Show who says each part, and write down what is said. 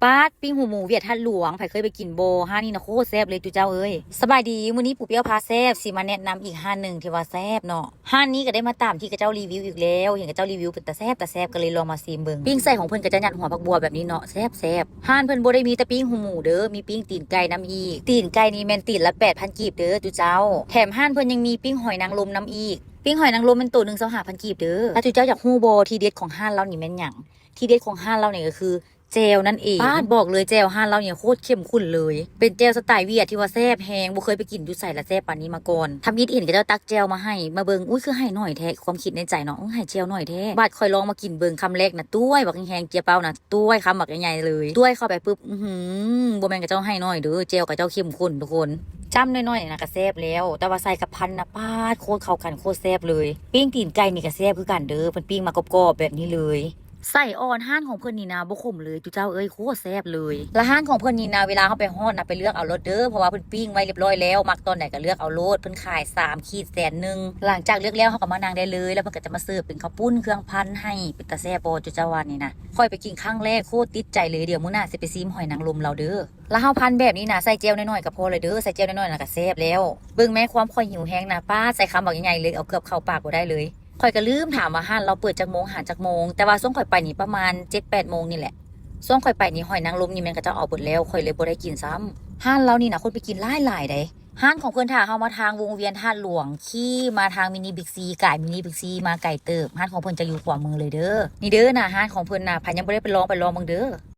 Speaker 1: ป้าดปิ้งหูหมูเวียดท่าหลวงไผเคยไปกินโบห้านี่นะโคตรแซ่บเลยจุเจ้าเอ้ยสบายดีมื้อนี้ปู่เปี้ยวพาแซ่บสิมาแนะนำอีกห้านหนึ่งที่ว่าแซ่บเนาะห้านนี้ก็ได้มาตามที่กระเจ้ารีวิวอีกแล้วเห็นกระเจ้ารีวิวเป็นตาแซ่บก็เลยลองมาซีมเบิ่งปิ้งใส่ของเพิ่นก็จะยัดหัวผักบัวแบบนี้เนาะแซ่บห้านเพิ่นบ่ได้มีแต่ปิ้งหูหมูเด้อมีปิ้งตีนไก่น้ำอีกตีนไก่นี่แม่นตีนละ 8,000 กีบเด้อจุเจ้าแถมห้านเพิ่นยังมีปิ้งหอยนางรมน้ำอีกปิ้งหอยนางรมเป็นตัวนึง25,000 กีบเด้อถ้าจุเจ้าอยากฮู้บ่ที่เด็ดของห้านเรานี่แม่นหยังที่เด็ดของห้านเราเนี่ยก็คือเจลนั่นเองป้าบอกเลยเจลห้านเราเนี่ยโคตรเข้มข้นเลยเป็นเจลสไตล์เวียดที่ว่าแซ่บแฮงบ่เคยไปกินอยู่ใส่ละแซ่บปานนี้มาก่อนทำอีทเห็นก็จะตักเจลมาให้มาเบิ่งอุ้ยคือให้หน่อยแท้ความคิดในใจเนาะให้เจลหน่อยแท้บาดคอยลองมากินเบิ่งคำแรกนะต้วยบักแฮงเจียเป้านะต้วยคำบักใหญ่ๆเลยต้วยเข้าไปปุ๊บบ่แม่นกับเจ้าให้หน่อยเด้อเจลกับเจ้าเข้มข้นทุกคนจ้ำน้อยๆนะก็แซ่บแล้วแต่ว่าใส่กับพันนะป้าดโคตรเข้ากันโคตรแซ่บเลยปิ้งตีนไก่นี่ก็แซ่บคือกันเด้อเพิ่นปิ้งมากรอบๆแบบนี้เลยใส่อ่อนห้านของเพิ่นนี่นะบ่ขมเลยจุเจ้าเอ้ยโคตรแซ่บเลยและห้านของเพิ่นนี่นะเวลาเขาไปฮอดนะไปเลือกเอารถเด้อเพราะว่าเพิ่นปิ้งไว้เรียบร้อยแล้วมักตอนไหนก็เลือกเอารถเพิ่นขาย3 ขีด100,000หลังจากเลือกแล้วเขาก็มานั่งได้เลยแล้วเพิ่นก็จะมาเสิร์ฟเป็นข้าวปุ้นเครื่องพันให้เป็นตาแซ่บบ่จุเจ้าว่านี่นะค่อยไปกินครั้งแรกโคตรติดใจเลยเดี๋ยวมื้อหน้าสิไปซิมหอยนางรมเราเด้อแล้วเฮาพันแบบนี้นะใส่เจลน้อยๆก็พอเลยเด้อใส่เจลน้อยๆน่ะก็แซ่บแล้วเบิ่งแม่ความค่อยหิวแฮงนะป้าใส่คำบักใหญ่ๆเลยเอาเกือบเข้าปากบ่ได้เลยข่อยก็ลืมถามว่าห้านเราเปิดจากโมงหาจากโมงแต่ว่าช่วงข่อยไปนี่ประมาณ 7-8 โมงนี่แหละช่วงข่อยไปนี่หอยนางรมนี่แม่นก็จะเอาเบิดแล้วข่อยเลยบ่ได้กินซ้ำห้านเรานี่นะคนไปกินหลายๆได้ห้านของเพิ่นถ้าเฮามาทางวงเวียนท่าหลวงขี่มาทางมินิบิ๊กซีไก่มินิบิ๊กซีมาไก่เติบห้านของเพิ่นจะอยู่ขวามือเลยเด้อนี่เด้อนะห้านของเพิ่นน่ะพันยังบ่ได้ไปลองเบิ่งเด้อ